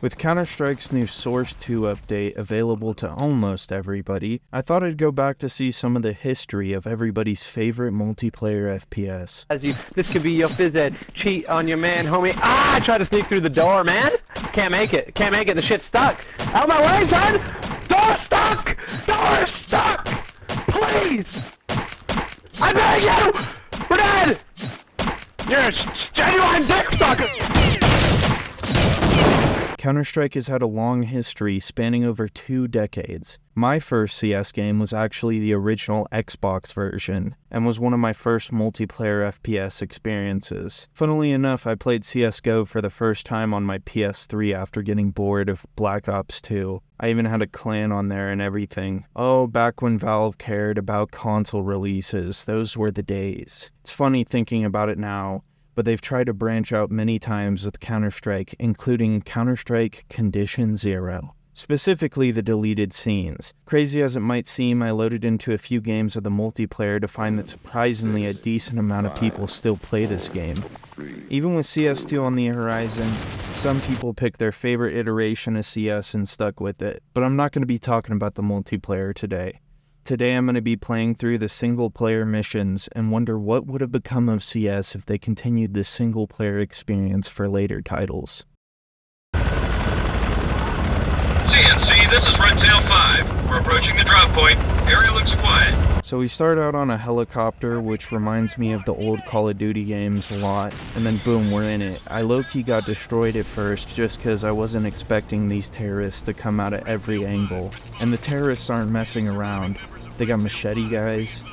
With Counter-Strike's new Source 2 update available to almost everybody, I thought I'd go back to see some of the history of everybody's favorite multiplayer FPS. This could be your phys ed. Cheat on your man, homie. Ah, I tried to sneak through the door, man. Can't make it. Can't make it. The shit's stuck. Out of my way, son! Door stuck! Door stuck! Please! I beg you! We're dead! You're a genuine dick sucker! Counter-Strike has had a long history spanning over 2 decades. My first CS game was actually the original Xbox version, and was one of my first multiplayer FPS experiences. Funnily enough, I played CSGO for the first time on my PS3 after getting bored of Black Ops 2. I even had a clan on there and everything. Oh, back when Valve cared about console releases, those were the days. It's funny thinking about it now, but they've tried to branch out many times with Counter-Strike, including Counter-Strike Condition Zero. Specifically the deleted scenes. Crazy as it might seem, I loaded into a few games of the multiplayer to find that surprisingly a decent amount of people still play this game. Even with CS2 on the horizon, some people picked their favorite iteration of CS and stuck with it. But I'm not going to be talking about the multiplayer today. Today I'm going to be playing through the single-player missions and wonder what would have become of CS if they continued this single-player experience for later titles. CNC, this is Redtail 5. We're approaching the drop point. Area looks quiet. So we start out on a helicopter, which reminds me of the old Call of Duty games a lot, and then boom, we're in it. I low-key got destroyed at first just because I wasn't expecting these terrorists to come out at every angle. And the terrorists aren't messing around. They got machete guys,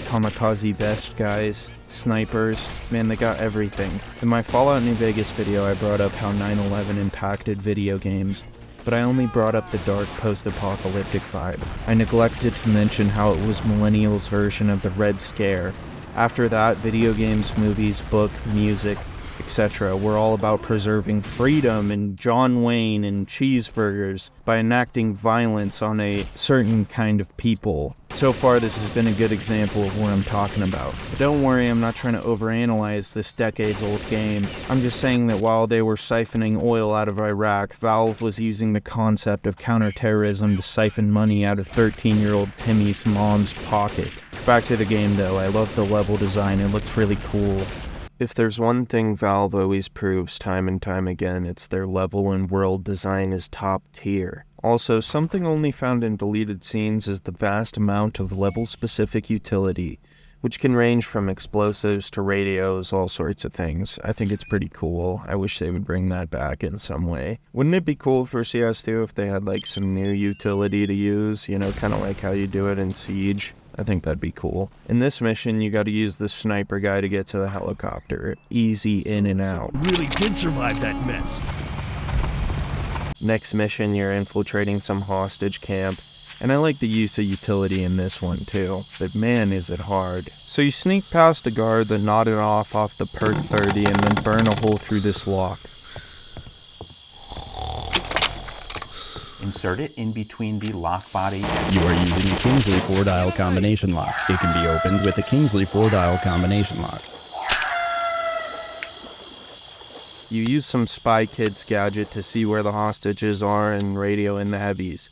kamikaze vest guys, snipers, man, they got everything. In my Fallout New Vegas video, I brought up how 9/11 impacted video games, but I only brought up the dark post-apocalyptic vibe. I neglected to mention how it was millennials' version of the Red Scare. After that, video games, movies, book, music, etc. were all about preserving freedom and John Wayne and cheeseburgers by enacting violence on a certain kind of people. So far, this has been a good example of what I'm talking about. But don't worry, I'm not trying to overanalyze this decades-old game. I'm just saying that while they were siphoning oil out of Iraq, Valve was using the concept of counterterrorism to siphon money out of 13-year-old Timmy's mom's pocket. Back to the game though, I love the level design, it looks really cool. If there's one thing Valve always proves time and time again, it's their level and world design is top tier. Also, something only found in deleted scenes is the vast amount of level-specific utility, which can range from explosives to radios, all sorts of things. I think it's pretty cool. I wish they would bring that back in some way. Wouldn't it be cool for CS2 if they had like some new utility to use, you know, kind of like how you do it in Siege? I think that'd be cool. In this mission, you gotta use the sniper guy to get to the helicopter. Easy in and out. Really did survive that mess. Next mission, you're infiltrating some hostage camp. And I like the use of utility in this one too, but man is it hard. So you sneak past a guard that nodded off the perk 30 and then burn a hole through this lock. Insert it in between the lock body. You are using the Kingsley 4-dial combination lock. It can be opened with the Kingsley 4-dial combination lock. You use some Spy Kids gadget to see where the hostages are and radio in the heavies.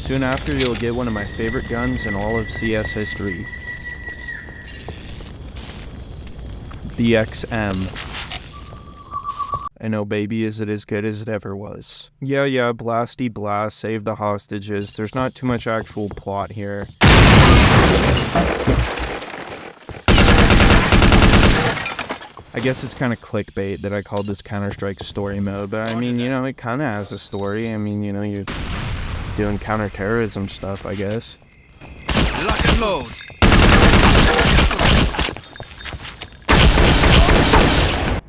Soon after, you'll get one of my favorite guns in all of CS history. The XM. And oh baby, is it as good as it ever was. Yeah, blasty blast, save the hostages. There's not too much actual plot here. I guess it's kind of clickbait that I called this Counter-Strike story mode, but I mean, you know, it kind of has a story. I mean, you know, you're doing counterterrorism stuff, I guess. Lock and load.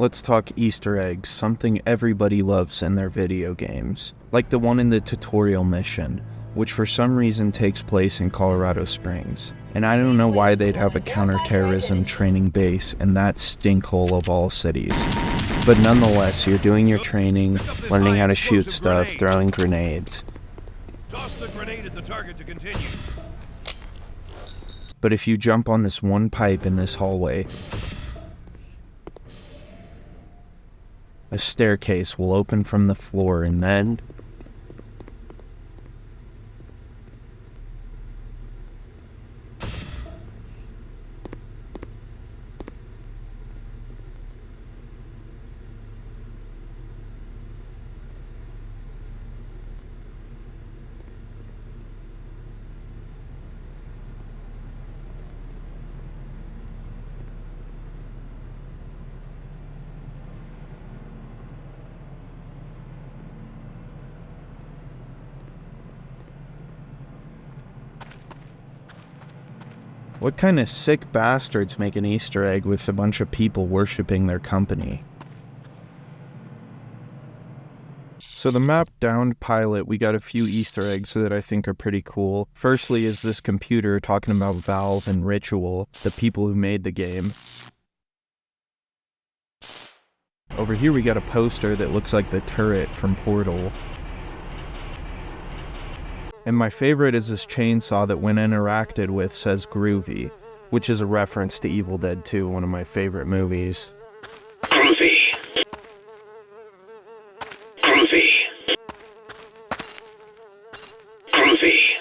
Let's talk Easter eggs, something everybody loves in their video games. Like the one in the tutorial mission, which for some reason takes place in Colorado Springs. And I don't know why they'd have a counterterrorism training base in that stinkhole of all cities. But nonetheless, you're doing your training, learning how to shoot stuff, throwing grenades. Toss the grenade at the target to continue. but if you jump on this one pipe in this hallway, a staircase will open from the floor, and then what kind of sick bastards make an Easter egg with a bunch of people worshipping their company? So the map downed pilot, we got a few Easter eggs that I think are pretty cool. Firstly is this computer talking about Valve and Ritual, the people who made the game. Over here we got a poster that looks like the turret from Portal. And my favorite is this chainsaw that when interacted with says groovy, which is a reference to Evil Dead 2, one of my favorite movies. Groovy. Groovy. Groovy.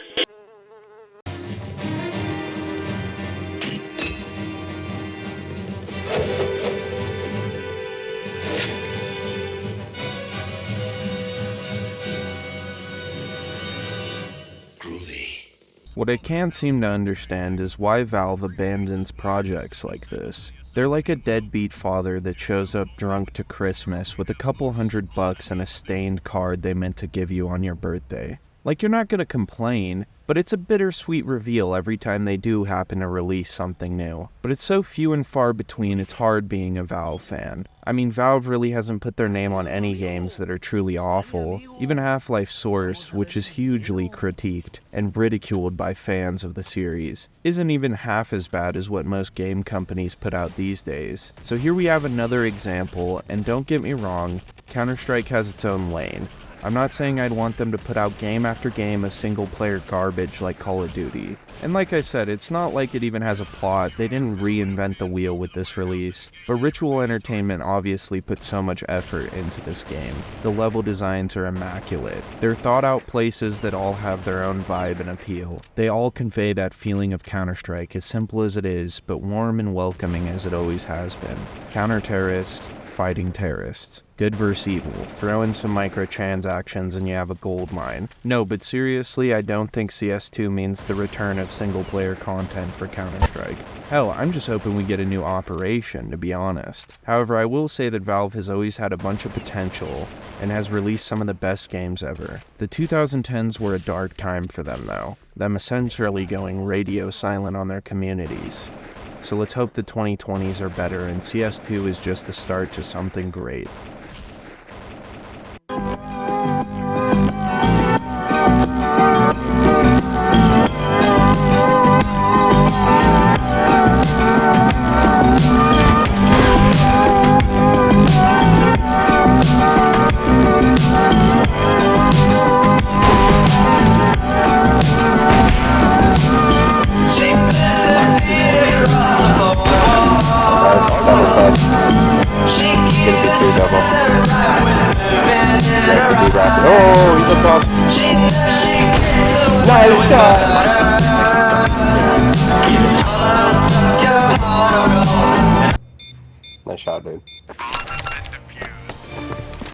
What I can't seem to understand is why Valve abandons projects like this. They're like a deadbeat father that shows up drunk to Christmas with a couple $100 and a stained card they meant to give you on your birthday. Like, you're not gonna complain, but it's a bittersweet reveal every time they do happen to release something new. But it's so few and far between, it's hard being a Valve fan. I mean, Valve really hasn't put their name on any games that are truly awful. Even Half-Life Source, which is hugely critiqued and ridiculed by fans of the series, isn't even half as bad as what most game companies put out these days. So here we have another example, and don't get me wrong, Counter-Strike has its own lane. I'm not saying I'd want them to put out game after game as single-player garbage like Call of Duty. And like I said, it's not like it even has a plot, they didn't reinvent the wheel with this release. But Ritual Entertainment obviously put so much effort into this game. The level designs are immaculate. They're thought-out places that all have their own vibe and appeal. They all convey that feeling of Counter-Strike, as simple as it is, but warm and welcoming as it always has been. Counter-terrorist, fighting terrorists. Good versus evil. Throw in some microtransactions and you have a gold mine. No, but seriously, I don't think CS2 means the return of single-player content for Counter-Strike. Hell, I'm just hoping we get a new operation, to be honest. However, I will say that Valve has always had a bunch of potential and has released some of the best games ever. The 2010s were a dark time for them, though. Them essentially going radio silent on their communities. So let's hope the 2020s are better and CS2 is just the start to something great. Nice shot! Nice shot, dude.